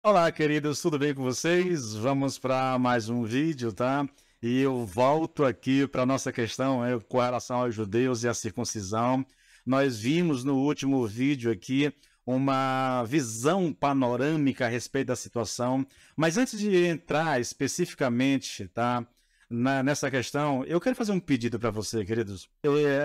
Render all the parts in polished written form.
Olá, queridos, tudo bem com vocês? Vamos para mais um vídeo, tá? E eu volto aqui para a nossa questão, com relação aos judeus e a circuncisão. Nós vimos no último vídeo aqui uma visão panorâmica a respeito da situação, mas antes de entrar especificamente, tá? Nessa questão, eu quero fazer um pedido para você, queridos.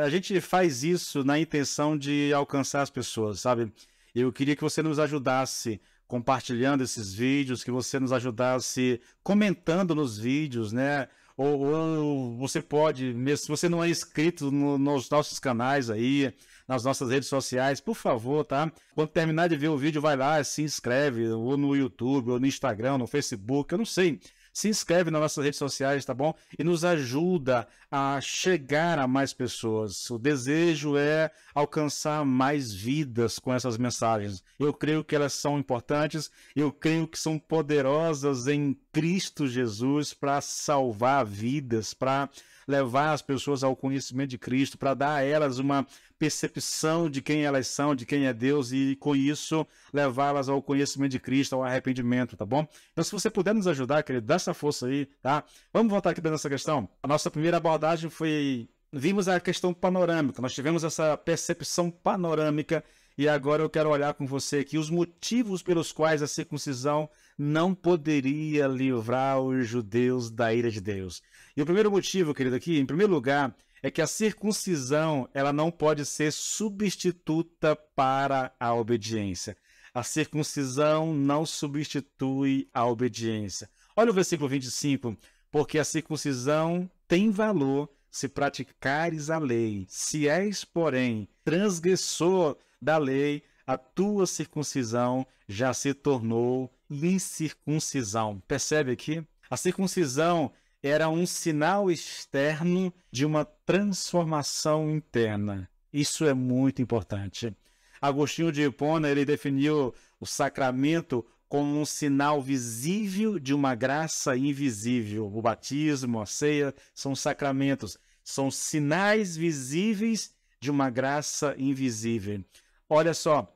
A gente faz isso na intenção de alcançar as pessoas, sabe? Eu queria que você nos ajudasse compartilhando esses vídeos, que você nos ajudasse comentando nos vídeos, né? Ou você pode, mesmo se você não é inscrito nos nossos canais aí, nas nossas redes sociais, por favor, tá? Quando terminar de ver o vídeo, vai lá, se inscreve, ou no YouTube, ou no Instagram, no Facebook, eu não sei. Se inscreve nas nossas redes sociais, tá bom? E nos ajuda a chegar a mais pessoas. O desejo é alcançar mais vidas com essas mensagens. Eu creio que elas são importantes, eu creio que são poderosas em Cristo Jesus para salvar vidas, para levar as pessoas ao conhecimento de Cristo, para dar a elas uma percepção de quem elas são, de quem é Deus e com isso levá-las ao conhecimento de Cristo, ao arrependimento, tá bom? Então se você puder nos ajudar, querido, dá essa força aí, tá? Vamos voltar aqui para nossa questão. A nossa primeira abordagem foi vimos a questão panorâmica, nós tivemos essa percepção panorâmica e agora eu quero olhar com você aqui os motivos pelos quais a circuncisão não poderia livrar os judeus da ira de Deus. E o primeiro motivo, querido, aqui, em primeiro lugar, é que a circuncisão ela não pode ser substituta para a obediência. A circuncisão não substitui a obediência. Olha o versículo 25, porque a circuncisão tem valor se praticares a lei. Se és, porém, transgressor da lei, a tua circuncisão já se tornou incircuncisão. Percebe aqui? A circuncisão era um sinal externo de uma transformação interna. Isso é muito importante. Agostinho de Hipona, ele definiu o sacramento como um sinal visível de uma graça invisível. O batismo, a ceia, são sacramentos, são sinais visíveis de uma graça invisível. Olha só,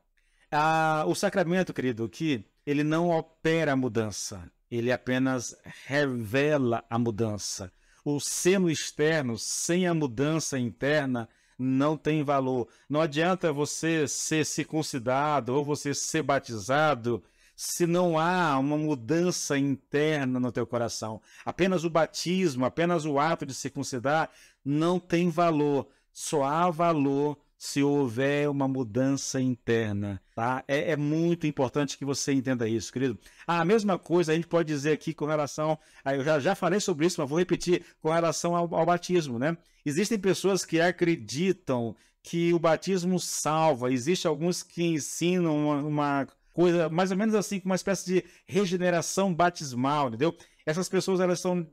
o sacramento, querido, aqui, ele não opera a mudança, ele apenas revela a mudança. O selo externo, sem a mudança interna, não tem valor. Não adianta você ser circuncidado ou você ser batizado se não há uma mudança interna no teu coração. Apenas o batismo, apenas o ato de circuncidar não tem valor. Só há valor se houver uma mudança interna, tá? É muito importante que você entenda isso, querido. A mesma coisa a gente pode dizer aqui com relação, eu já falei sobre isso, mas vou repetir, com relação ao batismo, né? Existem pessoas que acreditam que o batismo salva, existem alguns que ensinam uma coisa mais ou menos assim, uma espécie de regeneração batismal, entendeu? Essas pessoas, elas estão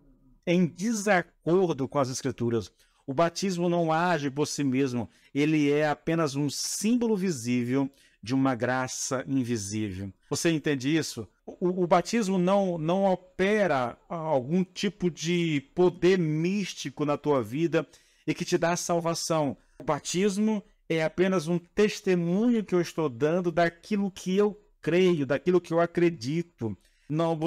em desacordo com as escrituras. O batismo não age por si mesmo, ele é apenas um símbolo visível de uma graça invisível. Você entende isso? O batismo não opera algum tipo de poder místico na tua vida e que te dá a salvação. O batismo é apenas um testemunho que eu estou dando daquilo que eu creio, daquilo que eu acredito. Não,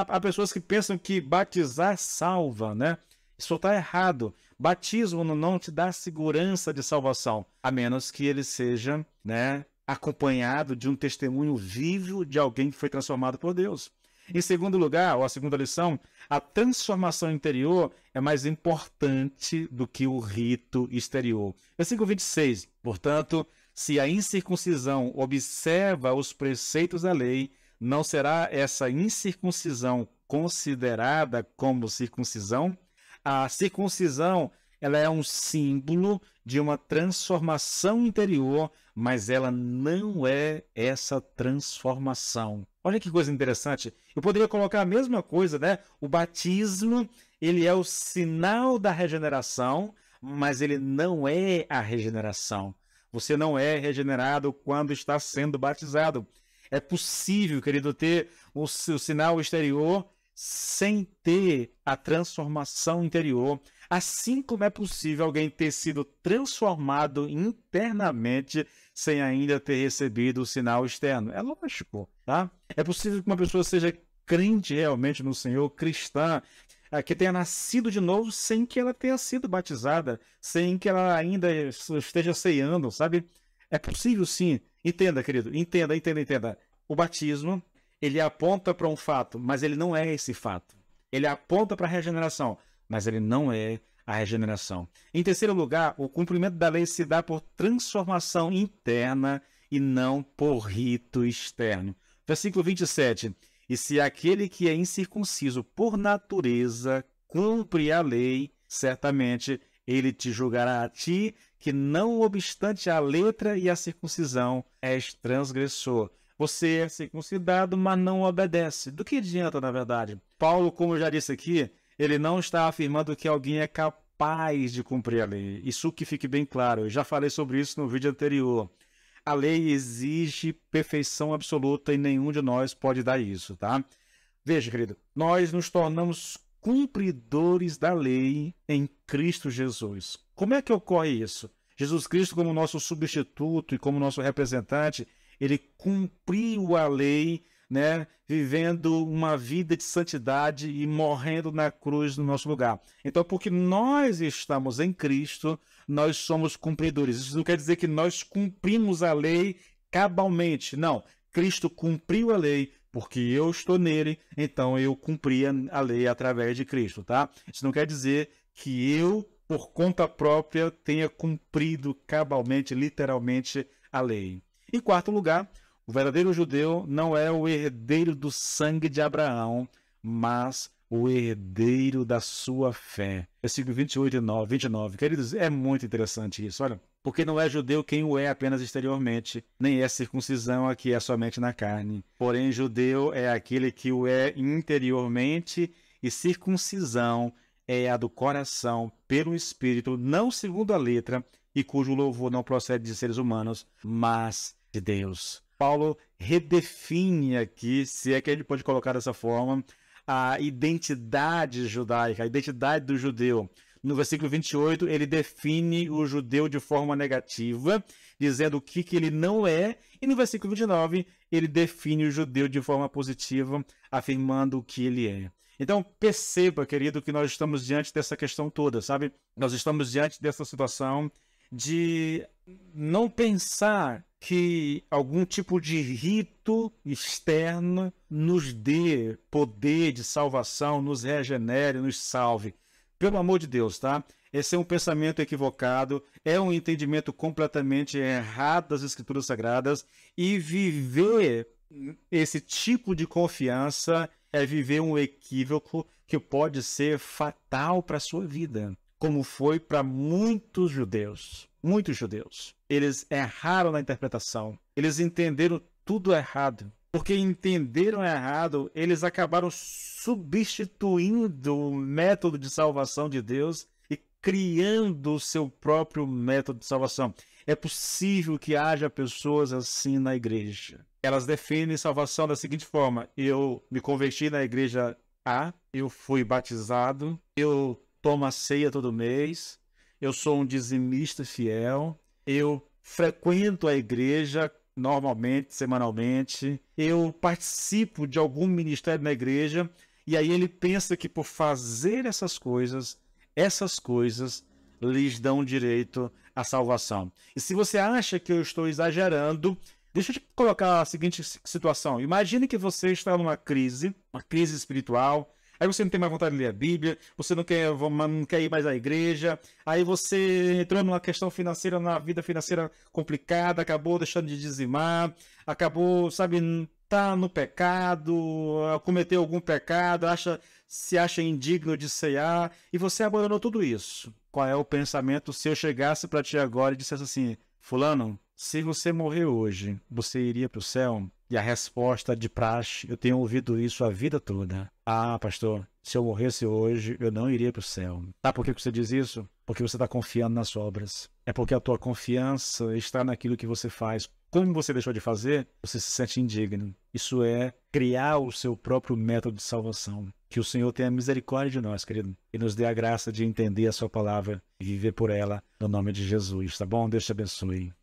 há pessoas que pensam que batizar salva, né? Isso está errado. Batismo não te dá segurança de salvação, a menos que ele seja, né, acompanhado de um testemunho vivo de alguém que foi transformado por Deus. Em segundo lugar, ou a segunda lição, a transformação interior é mais importante do que o rito exterior. Versículo 26. Portanto, se a incircuncisão observa os preceitos da lei, não será essa incircuncisão considerada como circuncisão? A circuncisão, ela é um símbolo de uma transformação interior, mas ela não é essa transformação. Olha que coisa interessante. Eu poderia colocar a mesma coisa, né? O batismo, ele é o sinal da regeneração, mas ele não é a regeneração. Você não é regenerado quando está sendo batizado. É possível, querido, ter o sinal exterior sem ter a transformação interior, assim como é possível alguém ter sido transformado internamente sem ainda ter recebido o sinal externo. É lógico, tá? É possível que uma pessoa seja crente realmente no Senhor, cristã, que tenha nascido de novo sem que ela tenha sido batizada, sem que ela ainda esteja ceando, sabe? É possível sim. Entenda, querido, entenda. O batismo, ele aponta para um fato, mas ele não é esse fato. Ele aponta para a regeneração, mas ele não é a regeneração. Em terceiro lugar, o cumprimento da lei se dá por transformação interna e não por rito externo. Versículo 27. E se aquele que é incircunciso por natureza cumpre a lei, certamente ele te julgará a ti, que não obstante a letra e a circuncisão, és transgressor. Você é circuncidado, mas não obedece. Do que adianta, na verdade? Paulo, como eu já disse aqui, ele não está afirmando que alguém é capaz de cumprir a lei. Isso que fique bem claro. Eu já falei sobre isso no vídeo anterior. A lei exige perfeição absoluta e nenhum de nós pode dar isso, tá? Veja, querido, nós nos tornamos cumpridores da lei em Cristo Jesus. Como é que ocorre isso? Jesus Cristo, como nosso substituto e como nosso representante, ele cumpriu a lei, né, vivendo uma vida de santidade e morrendo na cruz no nosso lugar. Então, porque nós estamos em Cristo, nós somos cumpridores. Isso não quer dizer que nós cumprimos a lei cabalmente. Não, Cristo cumpriu a lei porque eu estou nele, então eu cumpri a lei através de Cristo, tá? Isso não quer dizer que eu, por conta própria, tenha cumprido cabalmente, literalmente, a lei. Em quarto lugar, o verdadeiro judeu não é o herdeiro do sangue de Abraão, mas o herdeiro da sua fé. Versículo 28 e 29. Queridos, é muito interessante isso, olha. Porque não é judeu quem o é apenas exteriormente, nem é circuncisão a que é somente na carne. Porém, judeu é aquele que o é interiormente, e circuncisão é a do coração, pelo Espírito, não segundo a letra, e cujo louvor não procede de seres humanos, mas de Deus. Paulo redefine aqui, se é que ele pode colocar dessa forma, a identidade judaica, a identidade do judeu. No versículo 28, ele define o judeu de forma negativa, dizendo o que ele não é. E no versículo 29, ele define o judeu de forma positiva, afirmando o que ele é. Então, perceba, querido, que nós estamos diante dessa questão toda, sabe? Nós estamos diante dessa situação de não pensar que algum tipo de rito externo nos dê poder de salvação, nos regenere, nos salve. Pelo amor de Deus, tá? Esse é um pensamento equivocado, é um entendimento completamente errado das Escrituras Sagradas, e viver esse tipo de confiança é viver um equívoco que pode ser fatal para a sua vida, como foi para muitos judeus. Muitos judeus. Eles erraram na interpretação. Eles entenderam tudo errado. Porque entenderam errado, eles acabaram substituindo o método de salvação de Deus e criando o seu próprio método de salvação. É possível que haja pessoas assim na igreja. Elas definem salvação da seguinte forma: eu me converti na igreja A, eu fui batizado, eu tomo a ceia todo mês, eu sou um dizimista fiel, eu frequento a igreja normalmente, semanalmente, eu participo de algum ministério na igreja, e aí ele pensa que por fazer essas coisas lhes dão direito à salvação. E se você acha que eu estou exagerando, deixa eu te colocar a seguinte situação. Imagine que você está numa crise, uma crise espiritual. Aí você não tem mais vontade de ler a Bíblia, você não quer ir mais à igreja, aí você entrou numa questão financeira, na vida financeira complicada, acabou deixando de dizimar, acabou, sabe, tá no pecado, cometeu algum pecado, se acha indigno de cear, e você abandonou tudo isso. Qual é o pensamento se eu chegasse para ti agora e dissesse assim: fulano, se você morrer hoje, você iria para o céu? E a resposta de praxe, eu tenho ouvido isso a vida toda: ah, pastor, se eu morresse hoje, eu não iria para o céu. Sabe por que você diz isso? Porque você está confiando nas obras. É porque a tua confiança está naquilo que você faz. Como você deixou de fazer, você se sente indigno. Isso é criar o seu próprio método de salvação. Que o Senhor tenha misericórdia de nós, querido, e nos dê a graça de entender a sua palavra e viver por ela, no nome de Jesus, tá bom? Deus te abençoe.